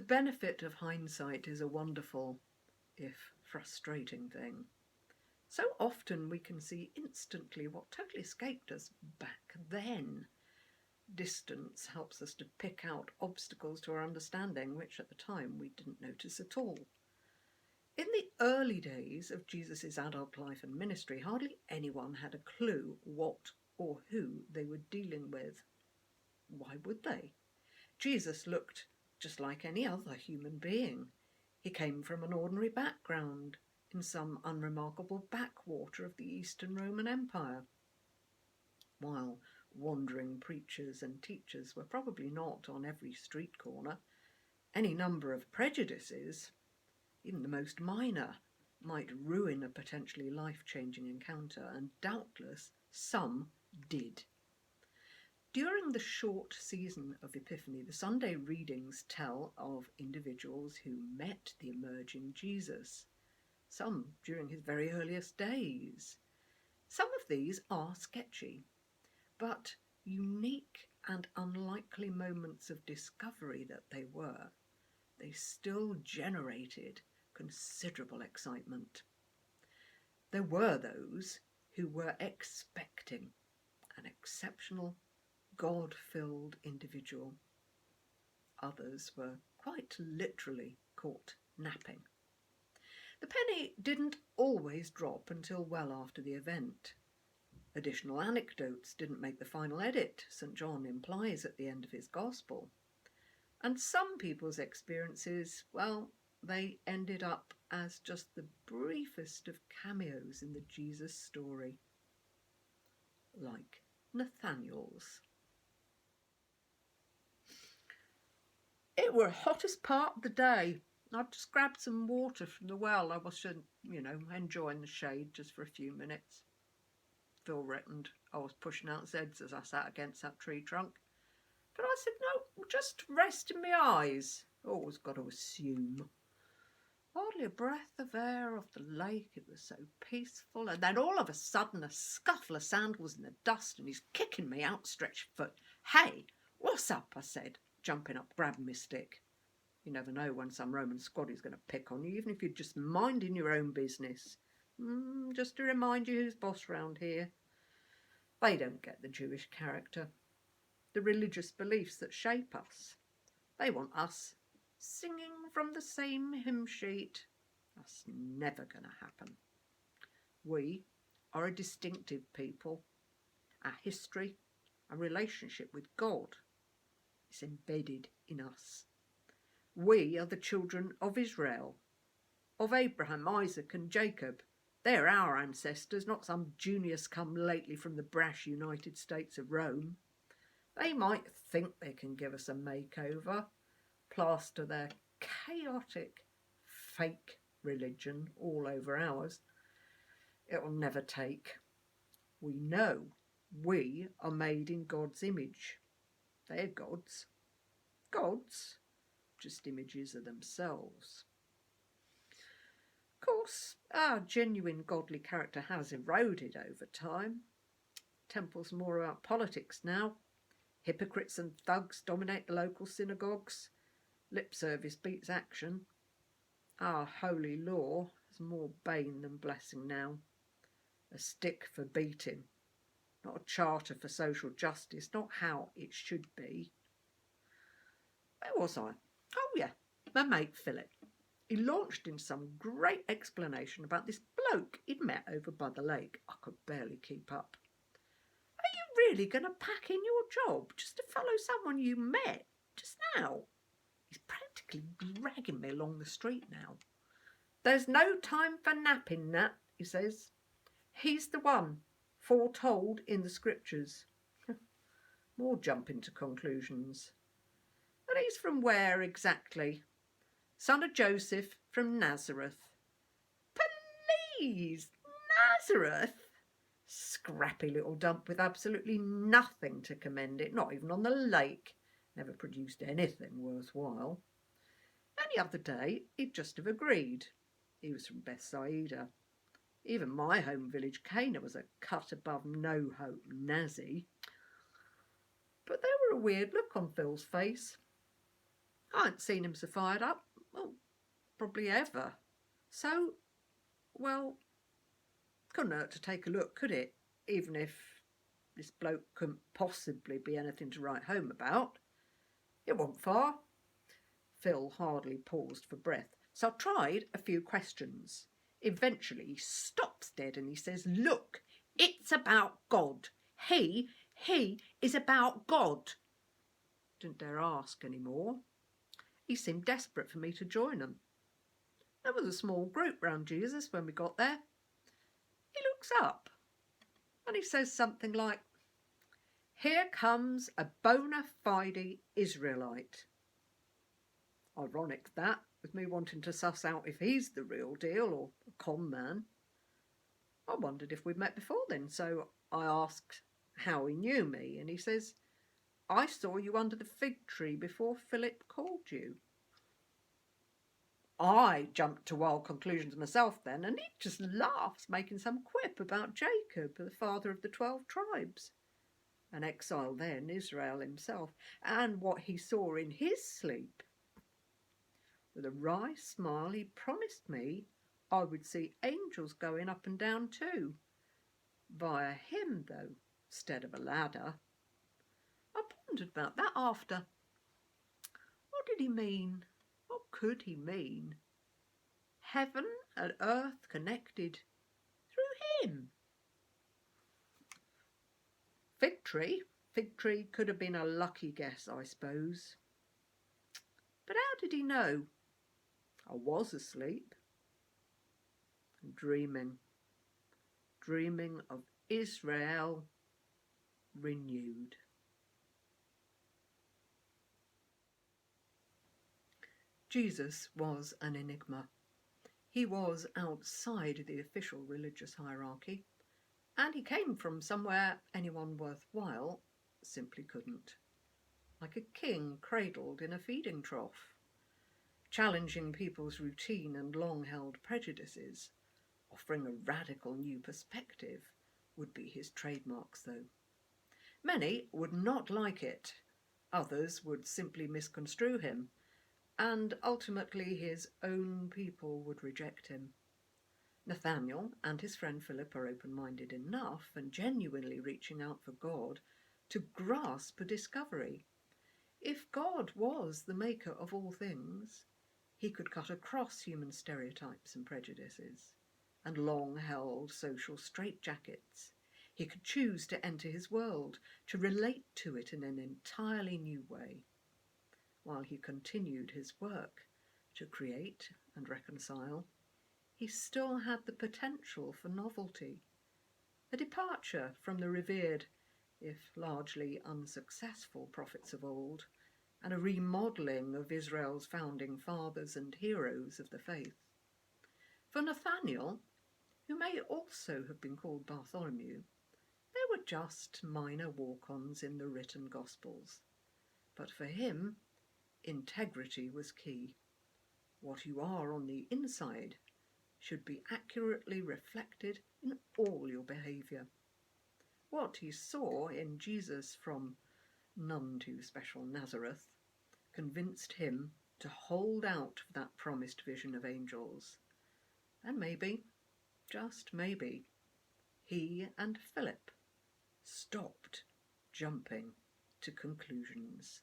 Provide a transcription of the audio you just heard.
benefit of hindsight is a wonderful, if frustrating thing. So often we can see instantly what totally escaped us back then. Distance helps us to pick out obstacles to our understanding, which at the time we didn't notice at all. In the early days of Jesus' adult life and ministry, hardly anyone had a clue what or who they were dealing with. Why would they? Jesus looked just like any other human being. He came from an ordinary background in some unremarkable backwater of the Eastern Roman Empire. While wandering preachers and teachers were probably not on every street corner, any number of prejudices, even the most minor, might ruin a potentially life-changing encounter, and doubtless some did. During the short season of Epiphany, the Sunday readings tell of individuals who met the emerging Jesus, some during his very earliest days. Some of these are sketchy, but unique and unlikely moments of discovery that they were. They still generated considerable excitement. There were those who were expecting an exceptional, God-filled individual. Others were quite literally caught napping. The penny didn't always drop until well after the event. Additional anecdotes didn't make the final edit, St. John implies at the end of his Gospel. And some people's experiences, well, they ended up as just the briefest of cameos in the Jesus story. Like Nathaniel's. It were hottest part of the day. I'd just grabbed some water from the well. I was, enjoying the shade just for a few minutes. Phil reckoned I was pushing out Zeds as I sat against that tree trunk. But I said, no, just resting my eyes. Always got to assume. Hardly a breath of air off the lake. It was so peaceful. And then all of a sudden a scuffle of sandals in the dust and he's kicking me outstretched foot. Hey, what's up? I said, jumping up, grabbing my stick. You never know when some Roman squaddie's going to pick on you, even if you're just minding your own business. Just to remind you who's boss round here. They don't get the Jewish character, the religious beliefs that shape us. They want us singing from the same hymn sheet. That's never going to happen. We are a distinctive people. Our history, our relationship with God is embedded in us. We are the children of Israel, of Abraham, Isaac and Jacob. They're our ancestors, not some juniors come lately from the brash United States of Rome. They might think they can give us a makeover, plaster their chaotic, fake religion all over ours. It'll never take. We know we are made in God's image. They're gods. Gods, just images of themselves. Of course, our genuine godly character has eroded over time. Temple's more about politics now. Hypocrites and thugs dominate the local synagogues. Lip service beats action. Our holy law has more bane than blessing now. A stick for beating, not a charter for social justice, not how it should be. Where was I? Oh yeah, my mate Philip. He launched in some great explanation about this bloke he'd met over by the lake. I could barely keep up. Are you really going to pack in your job just to follow someone you met just now? He's practically dragging me along the street now. There's no time for napping, Nat, he says. He's the one foretold in the scriptures. More jumping to conclusions. And he's from where exactly? Son of Joseph from Nazareth. Please, Nazareth? Scrappy little dump with absolutely nothing to commend it, not even on the lake. Never produced anything worthwhile. Any other day, he'd just have agreed. He was from Bethsaida. Even my home village, Cana, was a cut above no hope Nazi. But there were a weird look on Phil's face. I hadn't seen him so fired up, well, probably ever. So, well, couldn't hurt to take a look, could it? Even if this bloke couldn't possibly be anything to write home about. It wasn't far. Phil hardly paused for breath, so I tried a few questions. Eventually he stops dead and he says, "Look, it's about God. He is about God." Didn't dare ask any more. He seemed desperate for me to join him. There was a small group round Jesus when we got there. He looks up and he says something like, "Here comes a bona fide Israelite." Ironic that, with me wanting to suss out if he's the real deal or a con man. I wondered if we'd met before then, so I asked how he knew me, and he says, "I saw you under the fig tree before Philip called you." I jumped to wild conclusions myself then, and he just laughs, making some quip about Jacob, the father of the 12 tribes. An exile then, Israel himself, and what he saw in his sleep. With a wry smile, he promised me I would see angels going up and down too. Via him, though, instead of a ladder. I pondered about that after. What did he mean? What could he mean? Heaven and earth connected through him. Fig tree could have been a lucky guess, I suppose. But how did he know? I was asleep and dreaming of Israel renewed. Jesus was an enigma. He was outside the official religious hierarchy, and he came from somewhere anyone worthwhile simply couldn't. Like a king cradled in a feeding trough. Challenging people's routine and long-held prejudices, offering a radical new perspective would be his trademarks, though. Many would not like it. Others would simply misconstrue him, and ultimately his own people would reject him. Nathaniel and his friend Philip are open-minded enough and genuinely reaching out for God to grasp a discovery. If God was the maker of all things, he could cut across human stereotypes and prejudices and long-held social straitjackets. He could choose to enter his world, to relate to it in an entirely new way, while he continued his work to create and reconcile. He still had the potential for novelty, a departure from the revered, if largely unsuccessful, prophets of old, and a remodelling of Israel's founding fathers and heroes of the faith. For Nathaniel, who may also have been called Bartholomew, they were just minor walk-ons in the written Gospels. But for him, integrity was key. What you are on the inside should be accurately reflected in all your behaviour. What he saw in Jesus from none too special Nazareth convinced him to hold out for that promised vision of angels. And maybe, just maybe, he and Philip stopped jumping to conclusions.